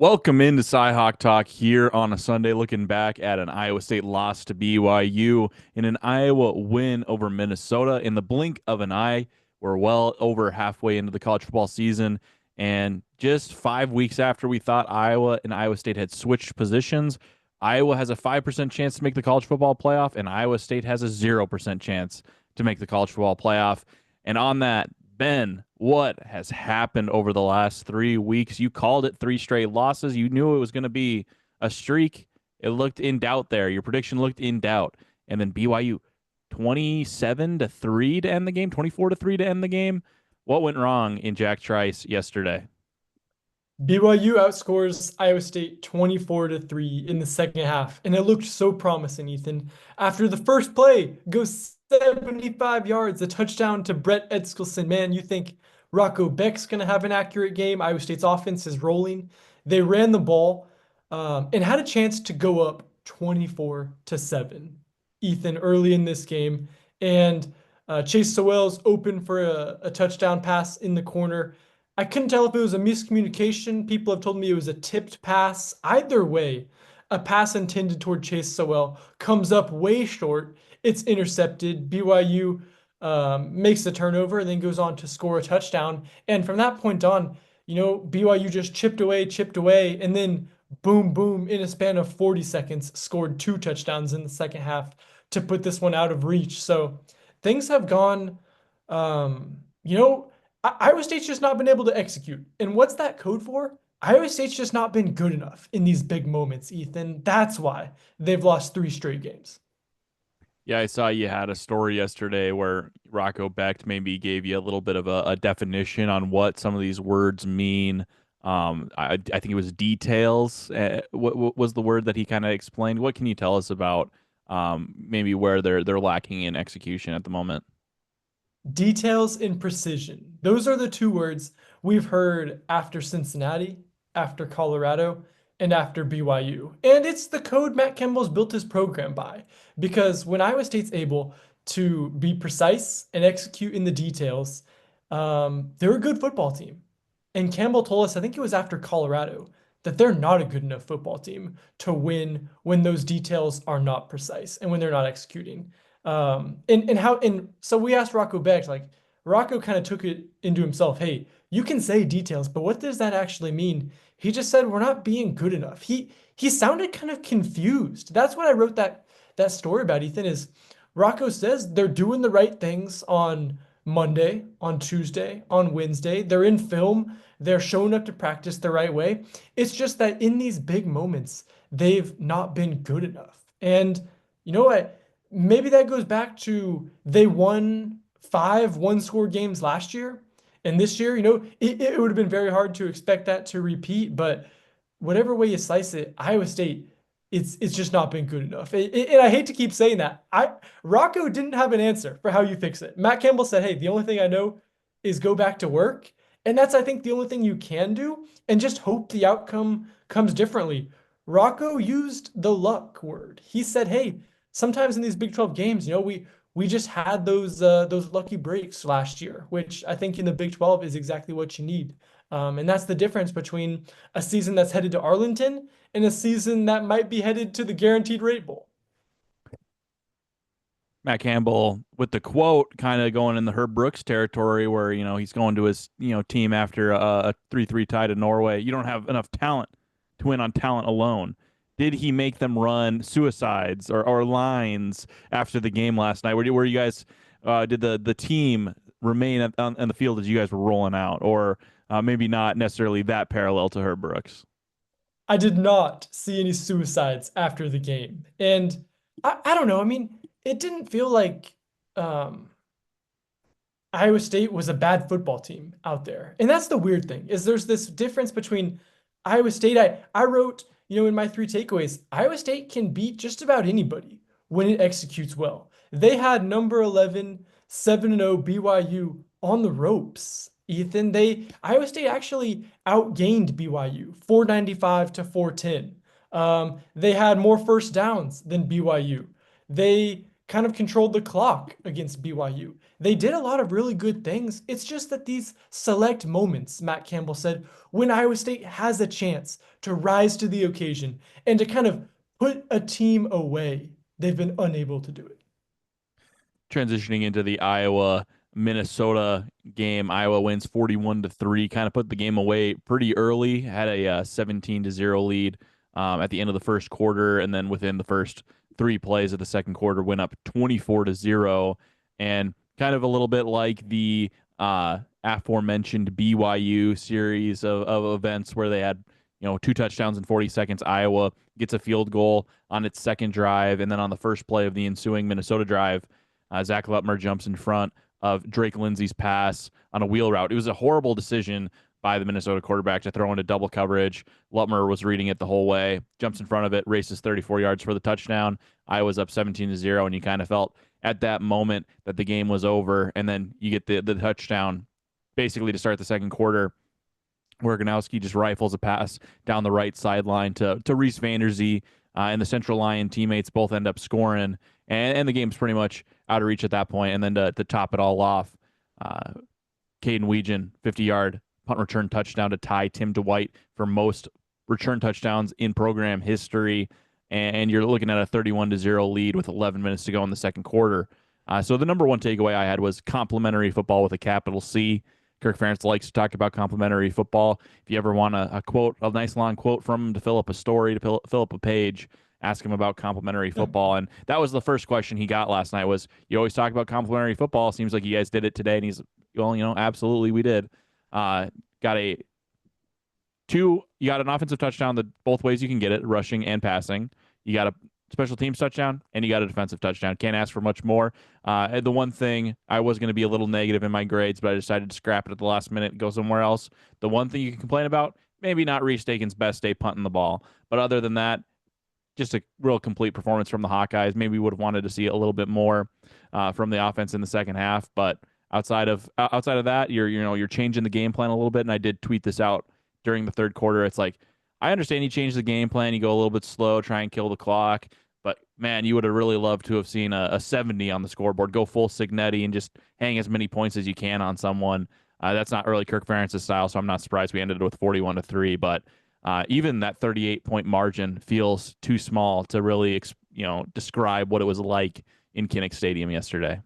Welcome into CyHawk Talk here on a Sunday, looking back at an Iowa State loss to BYU in an Iowa win over Minnesota. In the blink of an eye, we're well over halfway into the college football season, and just 5 weeks after we thought Iowa and Iowa State had switched positions, Iowa has a 5% chance to make the college football playoff, and Iowa State has a 0% chance to make the college football playoff. And on that, Ben, what has happened over the last 3 weeks? You called it three straight losses. You knew it was going to be a streak. It looked in doubt there. Your prediction looked in doubt. And then BYU 27-3 to end the game, 24-3 to end the game. What went wrong in Jack Trice yesterday? BYU outscores Iowa State 24-3 in the second half, and it looked so promising, Ethan. After the first play, goes 75 yards, a touchdown to Brett Edskelson. Man, you think Rocco Beck's going to have an accurate game. Iowa State's offense is rolling. They ran the ball and had a chance to go up 24-7, Ethan, early in this game. And Chase Sowell's open for a touchdown pass in the corner. I couldn't tell if it was a miscommunication. People have told me it was a tipped pass. Either way, a pass intended toward Chase Sowell comes up way short. It's intercepted. BYU makes the turnover and then goes on to score a touchdown. And from that point on, BYU just chipped away, and then boom, boom, in a span of 40 seconds, scored two touchdowns in the second half to put this one out of reach. So things have gone, you know, Iowa State's just not been able to execute. And what's that code for? Iowa State's just not been good enough in these big moments, Ethan. That's why they've lost three straight games. Yeah, I saw you had a story yesterday where Rocco Becht maybe gave you a little bit of a definition on what some of these words mean. I think it was details. What was the word that he kind of explained? What can you tell us about maybe where they're lacking in execution at the moment? Details and precision. Those are the two words we've heard after Cincinnati, after Colorado, and after BYU. And it's the code Matt Campbell's built his program by. Because when Iowa State's able to be precise and execute in the details, they're a good football team. And Campbell told us, I think it was after Colorado, that they're not a good enough football team to win when those details are not precise and when they're not executing. And so we asked Rocco Becht, like Rocco kind of took it into himself. Hey, you can say details, but what does that actually mean? He just said we're not being good enough. He sounded kind of confused. That's what I wrote that story about, Ethan, is Rocco says they're doing the right things on Monday, on Tuesday, on Wednesday. They're in film. They're showing up to practice the right way. It's just that in these big moments, they've not been good enough. And you know what? Maybe that goes back to they won five one-score games last year. And this year, it would have been very hard to expect that to repeat. But whatever way you slice it, Iowa State, it's just not been good enough. And I hate to keep saying that. Rocco didn't have an answer for how you fix it. Matt Campbell said, hey, the only thing I know is go back to work. And that's, I think, the only thing you can do, and just hope the outcome comes differently. Rocco used the luck word. He said, hey, sometimes in these Big 12 games, we just had those lucky breaks last year, which I think in the Big 12 is exactly what you need. And that's the difference between a season that's headed to Arlington and a season that might be headed to the Guaranteed Rate Bowl. Matt Campbell with the quote kind of going in the Herb Brooks territory where, he's going to his, team after a 3-3 tie to Norway. You don't have enough talent to win on talent alone. Did he make them run suicides or lines after the game last night? Where you guys did the team remain on the field as you guys were rolling out, or maybe not necessarily that parallel to Herb Brooks? I did not see any suicides after the game. And I don't know. I mean, it didn't feel like um, Iowa State was a bad football team out there. And that's the weird thing is there's this difference between Iowa State. I wrote, in my three takeaways, Iowa State can beat just about anybody when it executes well. They had number 11, 7-0 BYU on the ropes. Ethan, Iowa State actually outgained BYU 495 to 410. They had more first downs than BYU. They kind of controlled the clock against BYU. They did a lot of really good things. It's just that these select moments, Matt Campbell said, when Iowa State has a chance to rise to the occasion and to kind of put a team away, they've been unable to do it. Transitioning into the Iowa Minnesota game, Iowa wins 41-3, kind of put the game away pretty early, had a 17-0 lead at the end of the first quarter, and then within the first three plays of the second quarter went up 24-0, and kind of a little bit like the aforementioned BYU series of events where they had two touchdowns in 40 seconds. Iowa gets a field goal on its second drive, and then on the first play of the ensuing Minnesota drive, Zach Lutmer jumps in front of Drake Lindsey's pass on a wheel route. It was a horrible decision by the Minnesota quarterback to throw into double coverage. Lutmer was reading it the whole way, jumps in front of it, races 34 yards for the touchdown. Iowa's up 17-0, and you kind of felt at that moment that the game was over. And then you get the touchdown basically to start the second quarter, where Ganowski just rifles a pass down the right sideline to Reese Vanderzee, and the Central Lion teammates both end up scoring, and the game's pretty much out of reach at that point. And then to top it all off, Kaden Wetjen, 50-yard punt return touchdown to tie Tim Dwight for most return touchdowns in program history. And you're looking at a 31-0 lead with 11 minutes to go in the second quarter. So the number one takeaway I had was complimentary football with a capital C. Kirk Ferentz likes to talk about complimentary football. If you ever want a quote, a nice long quote from him to fill up a story, to fill up a page, ask him about complimentary football. And that was the first question he got last night was, you always talk about complimentary football. Seems like you guys did it today. And he's, well, absolutely we did. You got an offensive touchdown that both ways you can get it, rushing and passing. You got a special teams touchdown, and you got a defensive touchdown. Can't ask for much more. The one thing I was going to be a little negative in my grades, but I decided to scrap it at the last minute and go somewhere else. The one thing you can complain about, maybe not Reese Dakin's best day punting the ball. But other than that, just a real complete performance from the Hawkeyes. Maybe we would have wanted to see a little bit more from the offense in the second half. But outside of that, you're changing the game plan a little bit. And I did tweet this out during the third quarter. It's like, I understand you change the game plan, you go a little bit slow, try and kill the clock. But man, you would have really loved to have seen a 70 on the scoreboard. Go full Signetti and just hang as many points as you can on someone. That's not really Kirk Ferentz's style, so I'm not surprised we ended with 41-3. But even that 38-point margin feels too small to really, describe what it was like in Kinnick Stadium yesterday.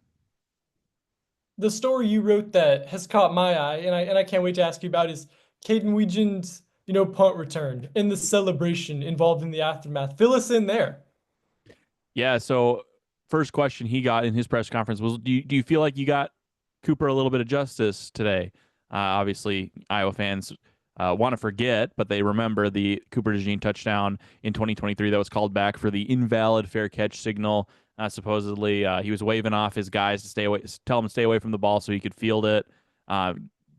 The story you wrote that has caught my eye, and I can't wait to ask you about, is Kaden Wetjen's punt return and the celebration involved in the aftermath. Fill us in there. Yeah. So first question he got in his press conference was, do you feel like you got Cooper a little bit of justice today? Obviously, Iowa fans want to forget, but they remember the Cooper Dejean touchdown in 2023 that was called back for the invalid fair catch signal. Supposedly, he was waving off his guys to stay away, tell him to stay away from the ball so he could field it.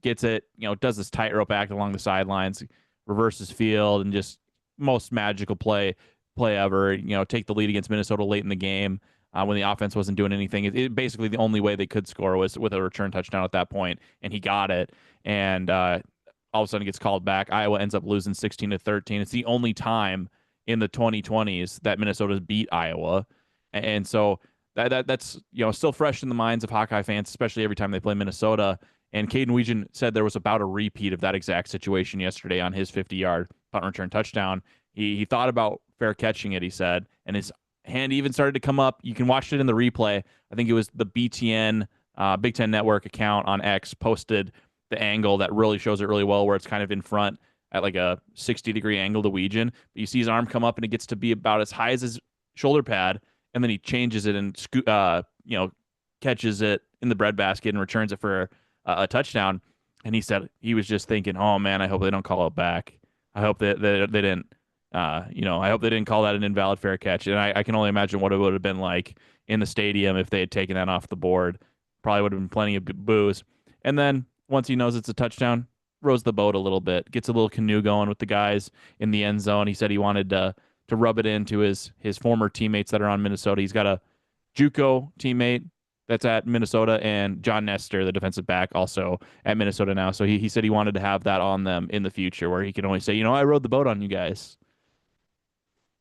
Gets it, does this tightrope act along the sidelines, reverses field, and just most magical play ever. Take the lead against Minnesota late in the game when the offense wasn't doing anything. It basically the only way they could score was with a return touchdown at that point, and he got it. And all of a sudden, it gets called back. Iowa ends up losing 16-13. It's the only time in the 2020s that Minnesota's beat Iowa, and so that's still fresh in the minds of Hawkeye fans, especially every time they play Minnesota. And Kaden Wetjen said there was about a repeat of that exact situation yesterday on his 50-yard punt return touchdown. He thought about fair catching it, he said, and his hand even started to come up. You can watch it in the replay. I think it was the BTN, Big Ten Network account on X posted the angle that really shows it really well, where it's kind of in front at like a 60-degree angle to Wetjen. But you see his arm come up, and it gets to be about as high as his shoulder pad, and then he changes it and catches it in the breadbasket and returns it for a touchdown. And he said he was just thinking, oh man, I hope they don't call it back. I hope that they didn't, I hope they didn't call that an invalid fair catch. And I can only imagine what it would have been like in the stadium if they had taken that off the board. Probably would have been plenty of boos. And then once he knows it's a touchdown, rows the boat a little bit, gets a little canoe going with the guys in the end zone. He said he wanted to rub it into his former teammates that are on Minnesota. He's got a JUCO teammate that's at Minnesota, and John Nestor, the defensive back, also at Minnesota now. So he said he wanted to have that on them in the future, where he can only say, I rode the boat on you guys.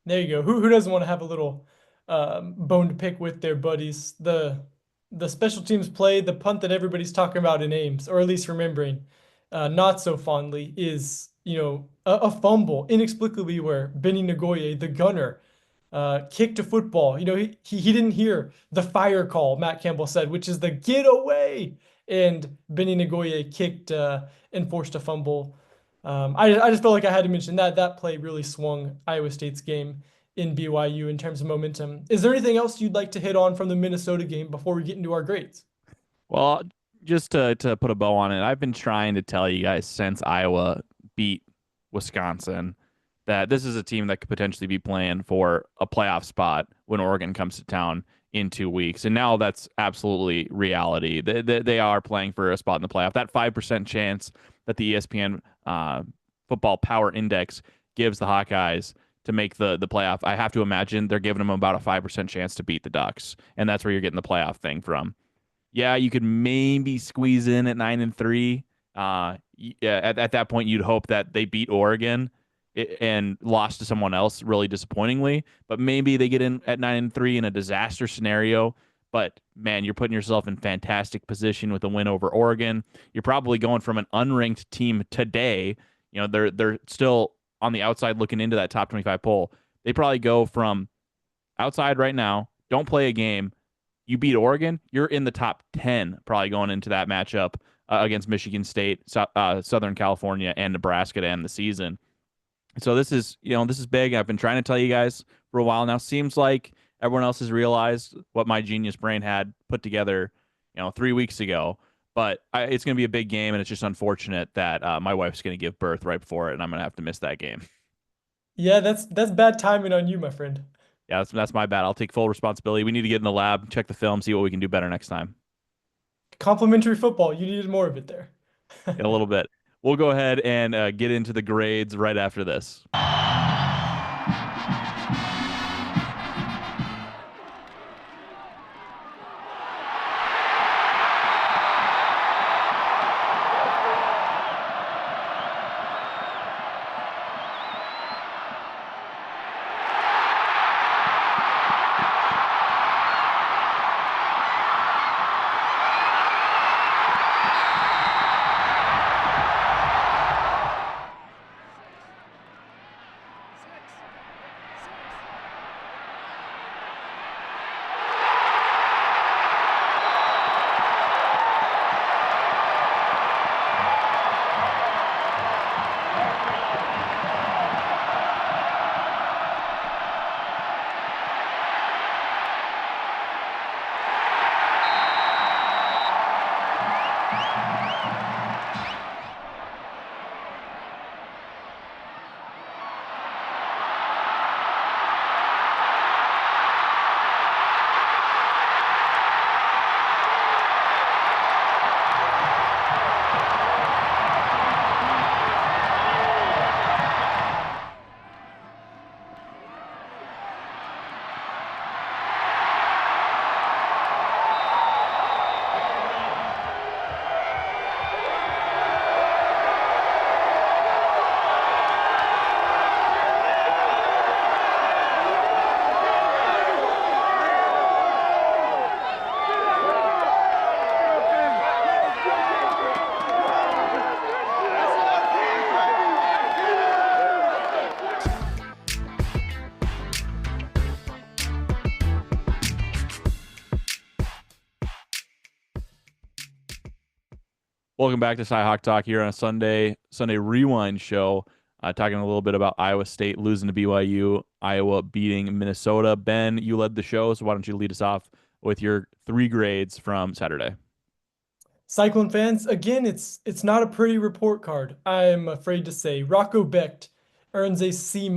There you go. Who doesn't want to have a little bone to pick with their buddies. The special teams play, the punt that everybody's talking about in Ames, or at least remembering not so fondly, is a fumble inexplicably where Benny Nagoye, the gunner, kicked a football. He didn't hear the fire call, Matt Campbell said, which is the get away. And Benny Nagoye kicked and forced a fumble. I just felt like I had to mention that play really swung Iowa State's game in BYU in terms of momentum. Is there anything else you'd like to hit on from the Minnesota game before we get into our grades? Well, just to put a bow on it, I've been trying to tell you guys since Iowa beat Wisconsin that this is a team that could potentially be playing for a playoff spot when Oregon comes to town in 2 weeks. And now that's absolutely reality. They are playing for a spot in the playoff. That 5% chance that the ESPN Football Power Index gives the Hawkeyes to make the playoff, I have to imagine they're giving them about a 5% chance to beat the Ducks. And that's where you're getting the playoff thing from. Yeah, you could maybe squeeze in at 9-3. At that point, you'd hope that they beat Oregon and lost to someone else really disappointingly. But maybe they get in at 9-3 in a disaster scenario. But man, you're putting yourself in fantastic position with a win over Oregon. You're probably going from an unranked team today. They're still on the outside looking into that top 25 poll. They probably go from outside right now, don't play a game. You beat Oregon, you're in the top 10 probably going into that matchup against Michigan State, Southern California, and Nebraska to end the season. So this is big. I've been trying to tell you guys for a while now. Seems like everyone else has realized what my genius brain had put together, 3 weeks ago. But it's going to be a big game, and it's just unfortunate that my wife's going to give birth right before it, and I'm going to have to miss that game. Yeah, that's bad timing on you, my friend. Yeah, that's my bad. I'll take full responsibility. We need to get in the lab, check the film, see what we can do better next time. Complimentary football. You needed more of it there. In a little bit. We'll go ahead and get into the grades right after this. Welcome back to CyHawk Talk here on a Sunday Rewind show, talking a little bit about Iowa State losing to BYU, Iowa beating Minnesota. Ben, you led the show, so why don't you lead us off with your 3 grades from Saturday? Cyclone fans, again, it's not a pretty report card, I'm afraid to say. Rocco Becht earns a C-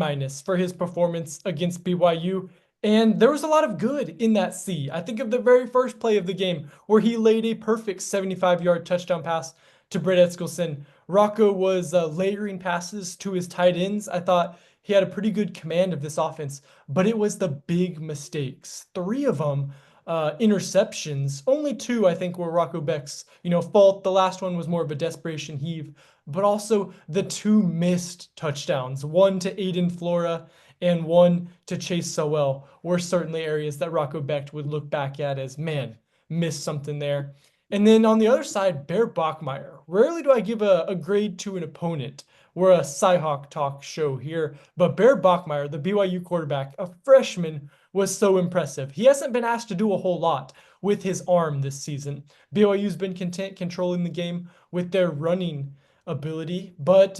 for his performance against BYU, and there was a lot of good in that C. I think of the very first play of the game where he laid a perfect 75-yard touchdown pass to Brett Eskilson. Rocco was layering passes to his tight ends. I thought he had a pretty good command of this offense, but it was the big mistakes. 3 of them interceptions. Only 2, I think, were Rocco Becht's, fault. The last one was more of a desperation heave, but also the 2 missed touchdowns. One to Aiden Flora and one to Chase Sowell were certainly areas that Rocco Becht would look back at as, man, missed something there. And then on the other side, Bear Bachmeier. Rarely do I give a grade to an opponent. We're a CyHawk talk show here, but Bear Bachmeier, the BYU quarterback, a freshman, was so impressive. He hasn't been asked to do a whole lot with his arm this season. BYU's been content controlling the game with their running ability, but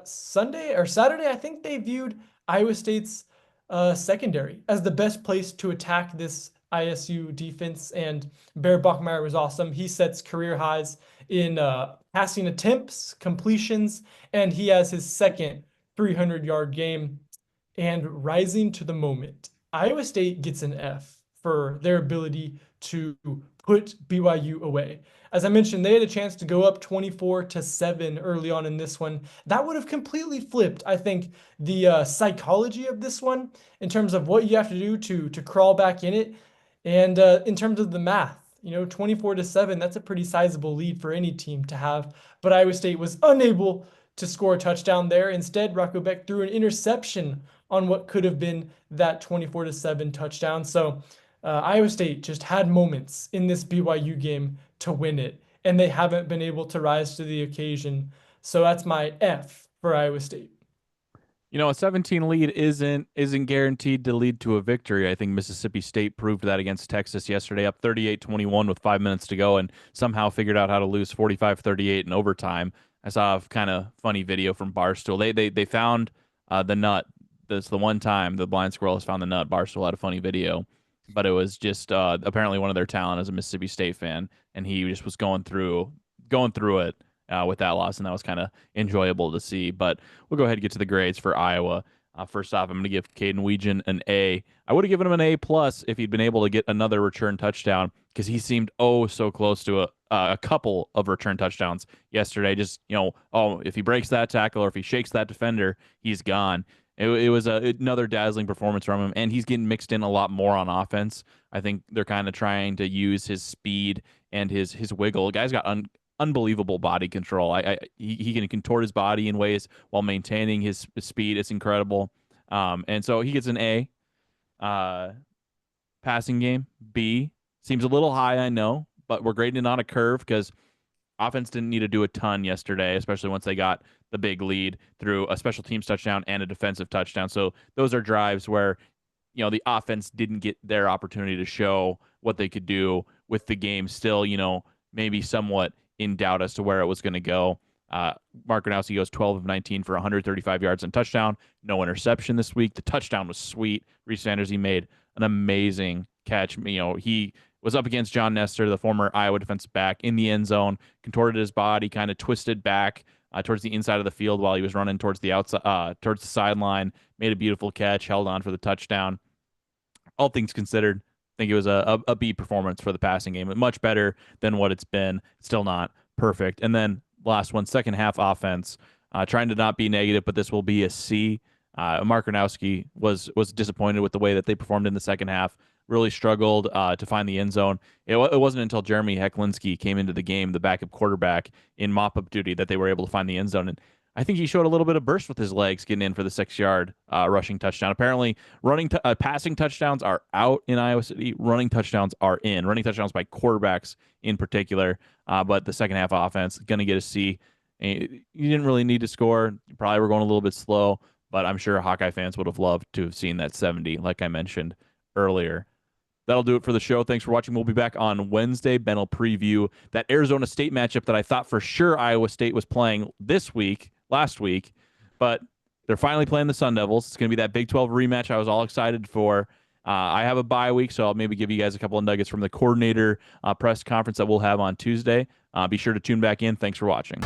Sunday or Saturday, I think they viewed Iowa State's secondary as the best place to attack this ISU defense, and Bear Bachmeier was awesome. He sets career highs in passing attempts, completions, and he has his second 300-yard game and rising to the moment. Iowa State gets an F for their ability to put BYU away. As I mentioned, they had a chance to go up 24-7 early on in this one. That would have completely flipped, I think, the psychology of this one in terms of what you have to do to crawl back in it, and in terms of the math. 24-7, that's a pretty sizable lead for any team to have. But Iowa State was unable to score a touchdown there. Instead, Rocco Becht threw an interception on what could have been that 24-7 touchdown. So Iowa State just had moments in this BYU game to win it, and they haven't been able to rise to the occasion. So that's my F for Iowa State. A 17 lead isn't guaranteed to lead to a victory. I think Mississippi State proved that against Texas yesterday, up 38-21 with 5 minutes to go, and somehow figured out how to lose 45-38 in overtime. I saw a kind of funny video from Barstool. They found the nut. That's the one time the blind squirrel has found the nut. Barstool had a funny video, but it was just apparently one of their talent as a Mississippi State fan, and he just was going through it with that loss, and that was kind of enjoyable to see. But we'll go ahead and get to the grades for Iowa. First off, I'm going to give Kaden Wetjen an A. I would have given him an A plus if he'd been able to get another return touchdown, because he seemed so close to a couple of return touchdowns yesterday. Just if he breaks that tackle or if he shakes that defender, he's gone. It was another dazzling performance from him, and he's getting mixed in a lot more on offense. I think they're kind of trying to use his speed and his wiggle. The guy's got unbelievable body control. He can contort his body in ways while maintaining his speed. It's incredible. And so he gets an A. Passing game, B. Seems a little high, I know, but we're grading it on a curve because offense didn't need to do a ton yesterday, especially once they got the big lead through a special teams touchdown and a defensive touchdown. So those are drives where, the offense didn't get their opportunity to show what they could do with the game still, maybe somewhat in doubt as to where it was going to go. Mark Gronowski goes 12 of 19 for 135 yards and touchdown. No interception this week. The touchdown was sweet. Reese Sanders, he made an amazing catch. He was up against John Nestor, the former Iowa defensive back, in the end zone, contorted his body, kind of twisted back towards the inside of the field while he was running towards the outside, towards the sideline, made a beautiful catch, held on for the touchdown. All things considered, I think it was a B performance for the passing game, but much better than what it's been. Still not perfect. And then last one, second half offense, trying to not be negative, but this will be a C. Mark Gronowski was disappointed with the way that they performed in the second half. Really struggled to find the end zone. It wasn't until Jeremy Hecklinski came into the game, the backup quarterback, in mop-up duty, that they were able to find the end zone. And I think he showed a little bit of burst with his legs getting in for the 6-yard rushing touchdown. Apparently, passing touchdowns are out in Iowa City. Running touchdowns are in. Running touchdowns by quarterbacks in particular. But the second half offense, going to get a C. You didn't really need to score. You probably were going a little bit slow, but I'm sure Hawkeye fans would have loved to have seen that 70, like I mentioned earlier. That'll do it for the show. Thanks for watching. We'll be back on Wednesday. Ben will preview that Arizona State matchup that I thought for sure Iowa State was playing last week, but they're finally playing the Sun Devils. It's going to be that Big 12 rematch I was all excited for. I have a bye week, so I'll maybe give you guys a couple of nuggets from the coordinator press conference that we'll have on Tuesday. Be sure to tune back in. Thanks for watching.